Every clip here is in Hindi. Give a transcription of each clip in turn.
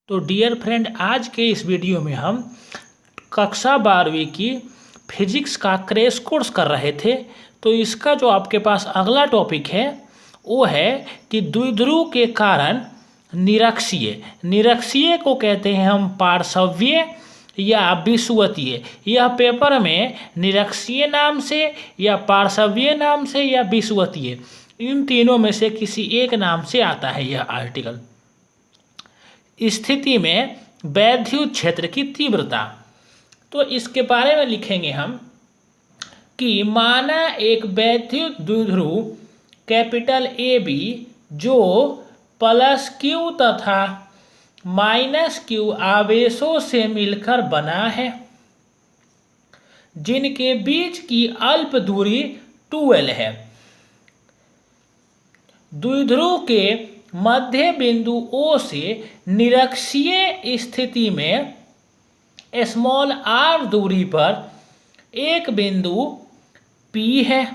तो डियर फ्रेंड, आज के इस वीडियो में हम कक्षा 12वीं की फिजिक्स का क्रैश कोर्स कर रहे थे। तो इसका जो आपके पास अगला टॉपिक है वो है कि द्विध्रुव के कारण निरक्षीय को कहते हैं हम पार्श्वीय या विषुवतीय। यह पेपर में निरक्षीय नाम से या पार्श्वीय नाम से या विषुवतीय, इन तीनों में से किसी एक नाम से आता है यह आर्टिकल। स्थिति में वैद्युत क्षेत्र की तीव्रता, तो इसके बारे में लिखेंगे हम कि माना एक वैद्युत द्विध्रुव कैपिटल ए बी जो प्लस क्यू तथा माइनस क्यू आवेशों से मिलकर बना है, जिनके बीच की अल्प दूरी 2L है। द्विध्रुव के मध्य बिंदु O से निरक्षीय स्थिति में स्मॉल r दूरी पर एक बिंदु P है,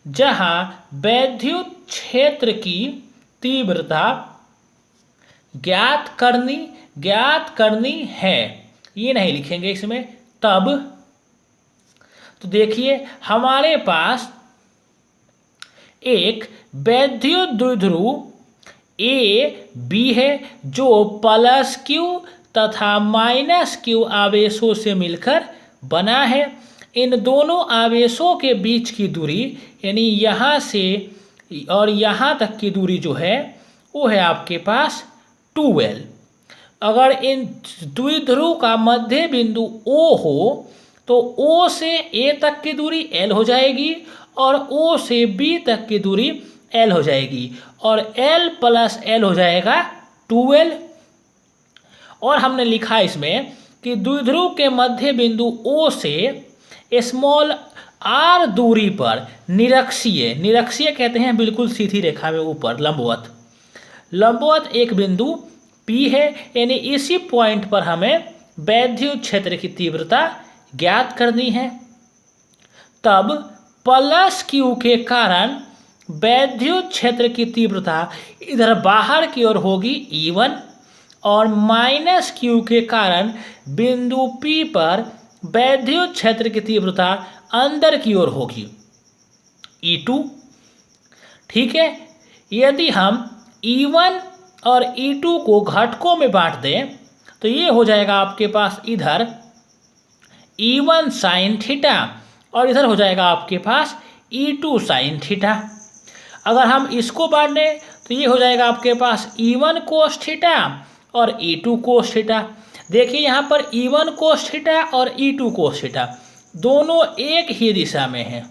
जहां वैद्युत क्षेत्र की तीव्रता ज्ञात करनी है। ये नहीं लिखेंगे इसमें तब। तो देखिए, हमारे पास एक वैद्युत द्विध्रुव ए बी है जो प्लस क्यू तथा माइनस क्यू आवेशों से मिलकर बना है। इन दोनों आवेशों के बीच की दूरी यानी यहाँ से और यहाँ तक की दूरी जो है वो है आपके पास 2L। अगर इन द्विध्रुव का मध्य बिंदु O हो तो O से A तक की दूरी L हो जाएगी और O से B तक की दूरी L हो जाएगी और L प्लस L हो जाएगा 2L। और हमने लिखा इसमें कि द्विध्रुव के मध्य बिंदु O से स्मॉल r दूरी पर निरक्षीय कहते हैं बिल्कुल सीधी रेखा में ऊपर लंबवत एक बिंदु P है, यानी इसी पॉइंट पर हमें वैद्युत क्षेत्र की तीव्रता ज्ञात करनी है। तब प्लस क्यू के कारण वैद्युत क्षेत्र की तीव्रता इधर बाहर की ओर होगी E1 और माइनस क्यू के कारण बिंदु P पर वैद्युत क्षेत्र की तीव्रता अंदर की ओर होगी E2। ठीक है, यदि हम E1 और E2 को घटकों में बांट दें तो ये हो जाएगा आपके पास इधर E1 साइन थीटा और इधर हो जाएगा आपके पास E2 साइन थीटा। अगर हम इसको बांट दें तो ये हो जाएगा आपके पास E1 कोस थीटा और E2 कोस थीटा। देखिए यहाँ पर E1 कोस थीटा और E2 कोस थीटा दोनों एक ही दिशा में हैं,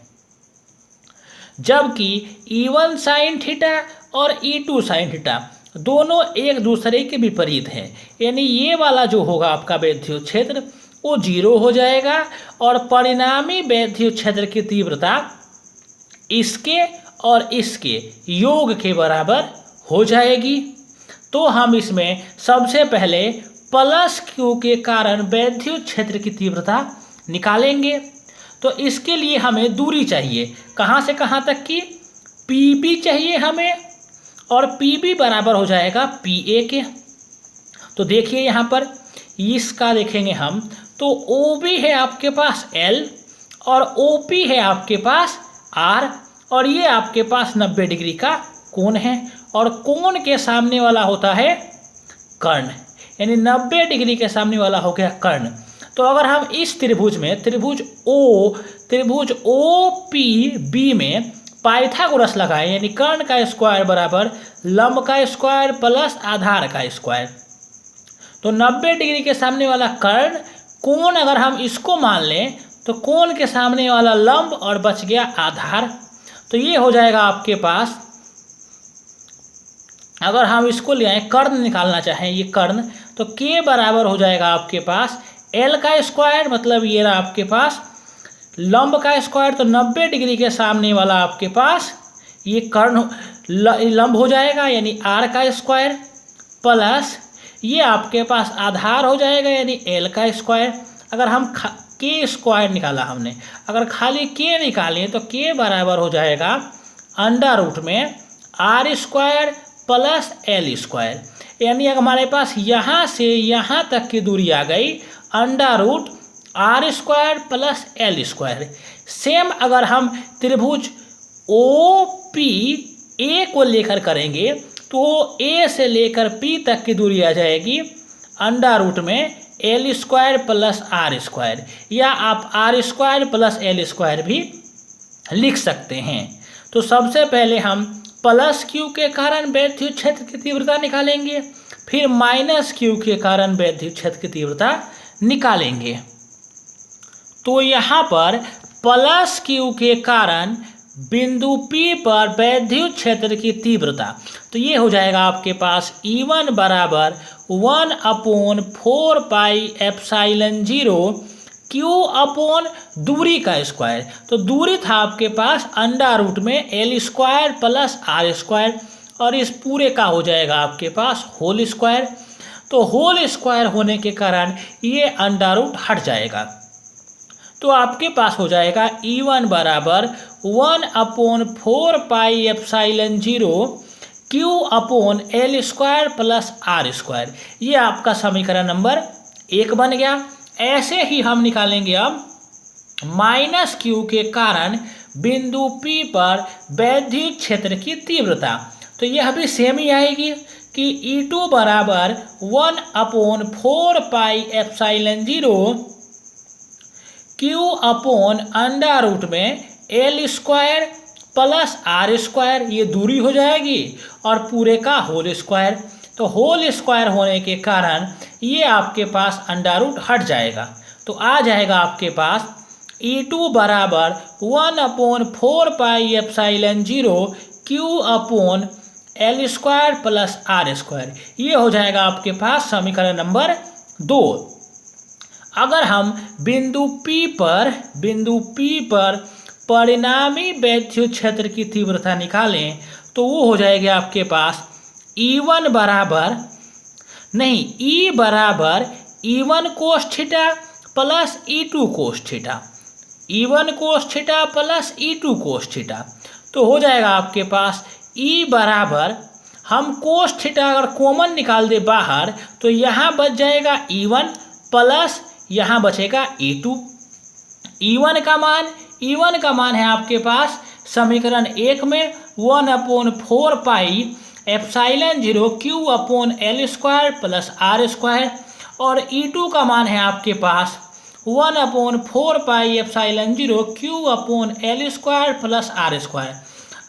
जबकि E1 साइन थीटा और E2 साइन थीटा दोनों एक दूसरे के विपरीत हैं। यानी ये वाला जो होगा आपका वैद्युत क्षेत्र वो 0 हो जाएगा और परिणामी वैद्युत क्षेत्र की तीव्रता इसके और इसके योग के बराबर हो जाएगी। तो हम इसमें सबसे पहले प्लस क्यू के कारण वैद्युत क्षेत्र की तीव्रता निकालेंगे। तो इसके लिए हमें दूरी चाहिए, कहाँ से कहाँ तक की, PB चाहिए हमें और PB बराबर हो जाएगा PA के। तो देखिए यहाँ पर इसका देखेंगे हम तो OB है आपके पास L और OP है आपके पास R और ये आपके पास 90 डिग्री का कोण है और कोण के सामने वाला होता है कर्ण, यानी 90 डिग्री के सामने वाला हो गया कर्ण। तो अगर हम इस त्रिभुज में त्रिभुज OPB में पाइथागोरस लगाएं यानी कर्ण का स्क्वायर बराबर लंब का स्क्वायर प्लस आधार का स्क्वायर, तो 90 डिग्री के सामने वाला कर्ण कोण अगर हम इसको मान लें तो कोण के सामने वाला लंब और बच गया आधार। तो ये हो जाएगा आपके पास, अगर हम इसको ले आए कर्ण निकालना चाहें ये कर्ण, तो K बराबर हो जाएगा आपके पास L का स्क्वायर, मतलब ये रहा आपके पास लंब का स्क्वायर, तो 90 डिग्री के सामने वाला आपके पास ये कर्ण लंब हो जाएगा यानी R का स्क्वायर प्लस ये आपके पास आधार हो जाएगा यानी L का स्क्वायर। अगर हम K स्क्वायर निकाला हमने, अगर खाली K निकालें तो K बराबर हो जाएगा अंडर रूट में R square plus L square, यानी अगर हमारे पास यहाँ से यहाँ तक की दूरी आ गई √r² प्लस l²। सेम अगर हम त्रिभुज OPA को लेकर करेंगे तो A से लेकर P तक की दूरी आ जाएगी √ में l² प्लस r², या आप r² प्लस l² भी लिख सकते हैं। तो सबसे पहले हम +q के कारण विद्युत क्षेत्र की तीव्रता निकालेंगे, फिर -q के कारण विद्युत क्षेत्र की तीव्रता निकालेंगे। तो यहाँ पर +q के कारण बिंदु P पर विद्युत क्षेत्र की तीव्रता, तो ये हो जाएगा आपके पास E1 बराबर 1/4πε0 Q/ दूरी का स्क्वायर। तो दूरी था आपके पास √ में l² प्लस r², और इस पूरे का हो जाएगा आपके पास होल²। तो होल² होने के कारण ये √ हट जाएगा। तो आपके पास हो जाएगा E1 बराबर 1/4πε0 Q/l² प्लस r²। ये आपका समीकरण नंबर 1 बन गया। ऐसे ही हम निकालेंगे अब -q के कारण बिंदु P पर विद्युत क्षेत्र की तीव्रता। तो यह भी सेम ही आएगी कि E2 बराबर 1/4πε0 Q/√ में l² प्लस r², ये दूरी हो जाएगी, और पूरे का होल²। तो होल² होने के कारण ये आपके पास √ हट जाएगा। तो आ जाएगा आपके पास E2 बराबर 1/4πε0 Q/l² प्लस r²। ये हो जाएगा आपके पास समीकरण नंबर 2। अगर हम बिंदु P पर परिणामी विद्युत क्षेत्र की तीव्रता निकालें तो वो हो जाएगी आपके पास E1 बराबर E बराबर E1 cos θ plus E2 cos θ, E1 cos θ plus E2 cos θ। तो हो जाएगा आपके पास E बराबर, हम cos θ अगर कॉमन निकाल दे बाहर तो यहाँ बच जाएगा E1 प्लस यहाँ बचेगा E2। E1 का मान है आपके पास समीकरण 1 में 1/4πε0 Q/l² प्लस r², और E2 का मान है आपके पास 1/4πε0 Q/l² प्लस r²।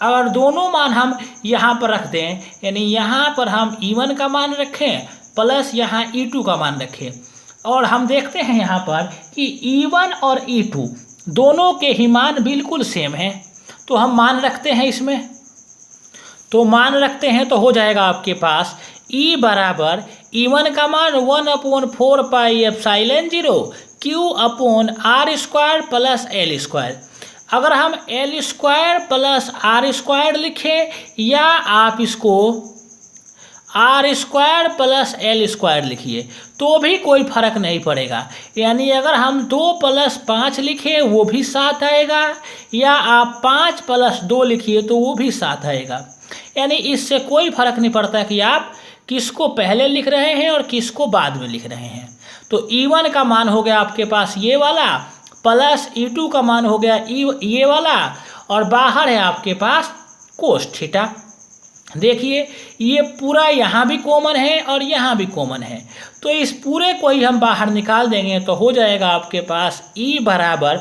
अगर दोनों मान हम यहाँ पर रख दें, यानी यहाँ पर हम E1 का मान रखें प्लस यहाँ E2 का मान रखें, और हम देखते हैं यहाँ पर कि E1 और E2 दोनों के ही मान बिल्कुल सेम हैं। तो हम मान रखते हैं इसमें, तो मान रखते हैं तो हो जाएगा आपके पास E बराबर E1 का मान 1/4πε0 Q/r² प्लस l²। अगर हम l² प्लस r² लिखें, या आप इसको r² प्लस l² लिखिए तो भी कोई फर्क नहीं पड़ेगा। यानी अगर हम 2 + 5 लिखें वो भी 7 आएगा, या आप 5 + 2 लिखिए तो वो भी 7 आएगा। यानी इससे कोई फर्क नहीं पड़ता कि आप किसको पहले लिख रहे हैं और किसको बाद में लिख रहे हैं। तो E1 का मान हो गया आपके पास ये वाला, प्लस E2 का मान हो गया ये वाला, और बाहर है आपके पास cos θ। देखिए ये पूरा यहाँ भी कॉमन है और यहाँ भी कॉमन है, तो इस पूरे को ही हम बाहर निकाल देंगे तो हो जाएगा आपके पास E बराबर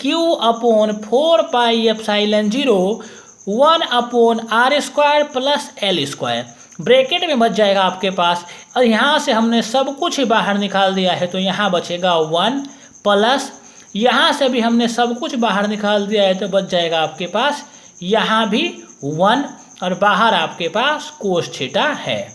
Q/4πε0 1/r² plus l²। Bracket में बच जाएगा आपके पास, और यहाँ से हमने सब कुछ ही बाहर निकाल दिया है तो यहाँ बचेगा 1 प्लस यहाँ से भी हमने सब कुछ बाहर निकाल दिया है तो बच जाएगा आपके पास यहाँ भी 1, और बाहर आपके पास cos θ है।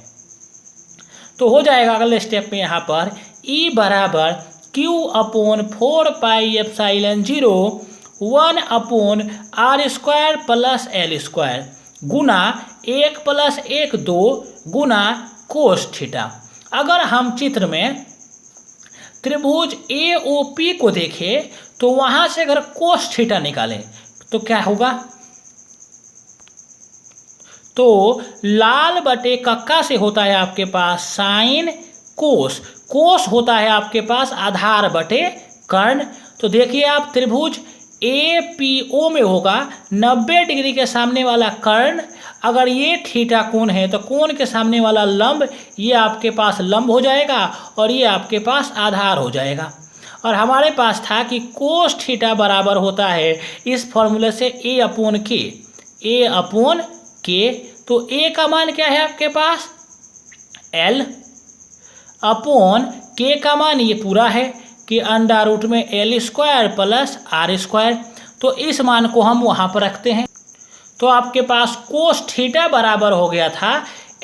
तो हो जाएगा अगले स्टेप में यहाँ पर E बराबर Q/4πε0 1/r² प्लस l² गुना 1 + 1 2 गुना cos θ। अगर हम चित्र में त्रिभुज AOP को देखें तो वहाँ से अगर cos θ निकालें तो क्या होगा, तो तो लाल बटे कक्का से होता है आपके पास साइन कोस, कोस होता है आपके पास आधार बटे कर्ण। तो देखिए आप त्रिभुज APO में होगा 90 डिग्री के सामने वाला कर्ण, अगर ये थीटा कोण है तो कोण के सामने वाला लंब ये आपके पास लंब हो जाएगा और ये आपके पास आधार हो जाएगा। और हमारे पास था कि कोस थीटा बराबर होता है इस फॉर्मूले से A अपॉन के। तो A का मान क्या है आपके पास L अपॉन K का मान ये पूरा है कि अंडर रूट में L² प्लस R²। तो इस मान को हम वहाँ पर रखते हैं। तो आपके पास कोस थीटा बराबर हो गया था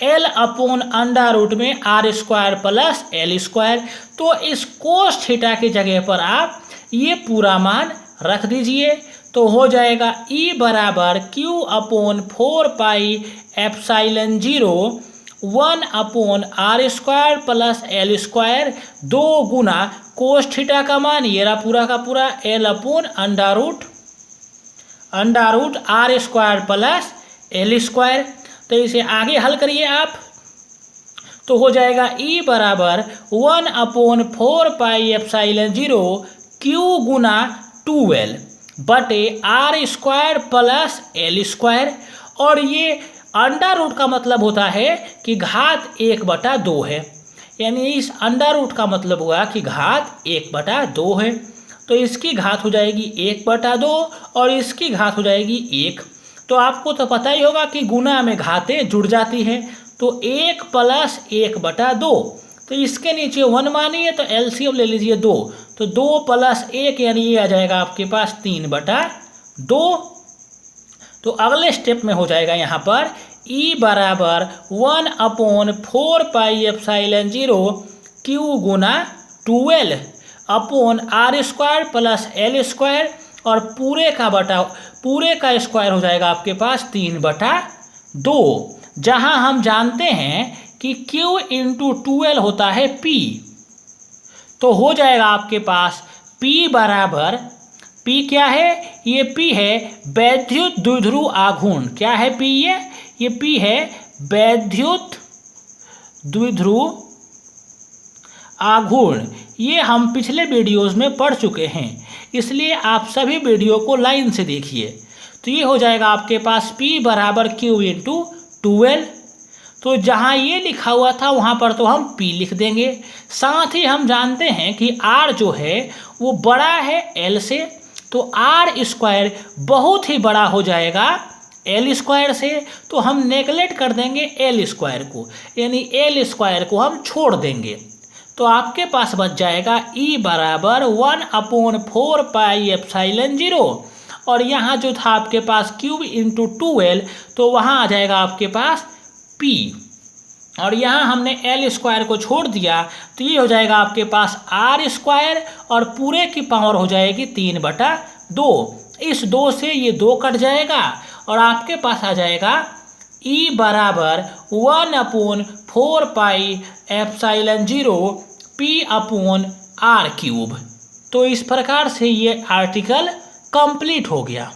L अपॉन अंडर रूट में R² प्लस L²। तो इस कोस थीटा की जगह पर आप ये पूरा मान रख दीजिए। तो हो जाएगा E बराबर Q upon 4 pi epsilon 0 1 upon R² plus L², 2 गुना कोस थीटा का मान ये रहा पूरा का पूरा L upon under root R² plus L²। तो इसे आगे हल करिए आप, तो हो जाएगा E बराबर 1 अपॉन 4 पाई एप्साइलन 0 Q गुना 2L बटे R² प्लस L²। और ये अंडर रूट का मतलब होता है कि घात 1/2 है, यानी इस अंडर रूट का मतलब हुआ कि घात 1/2 है। तो इसकी घात हो जाएगी 1/2 और इसकी घात हो जाएगी 1। तो आपको तो पता ही होगा कि गुना में घातें जुड़ जाती हैं, तो 1 प्लस 1/2। तो इसके नीचे 1 मानिए तो एलसीएम ले लीजिए 2, तो 2 प्लस 1 यानी ये आ जाएगा आपके पास 3/2। तो अगले स्टेप में हो जाएगा यहाँ पर E बराबर 1 अपॉन 4 पाई एप्साइलन 0 Q गुना 2L upon R² plus L² और पूरे का स्क्वायर हो जाएगा आपके पास 3/2, जहां हम जानते हैं कि Q इंटू 2L होता है P। तो हो जाएगा आपके पास P बराबर, P क्या है, ये P है वैद्युत द्विध्रुव आघूर्ण। क्या है P, ये P है वैद्युत द्विध्रुव आघूर्ण। ये हम पिछले वीडियोस में पढ़ चुके हैं, इसलिए आप सभी वीडियो को लाइन से देखिए। तो ये हो जाएगा आपके पास P बराबर Q इंटू 2L। तो जहाँ ये लिखा हुआ था वहाँ पर तो हम P लिख देंगे। साथ ही हम जानते हैं कि R जो है वो बड़ा है L से, तो R² बहुत ही बड़ा हो जाएगा L² से, तो हम नेगलेक्ट कर देंगे L² को, यानी L² को हम छोड़ देंगे। तो आपके पास बच जाएगा E बराबर 1 अपॉन 4 पाई एप्साइलन 0 और यहाँ जो था आपके पास Q इंटू 2L, तो वहाँ आ जाएगा आपके पास P और यहाँ हमने L² को छोड़ दिया, तो ये हो जाएगा आपके पास R² और पूरे की पावर हो जाएगी 3/2। इस 2 से ये 2 कट जाएगा और आपके पास आ जाएगा E बराबर 1 upon 4 pi epsilon 0 P upon R cube. तो इस प्रकार से ये आर्टिकल कंप्लीट हो गया।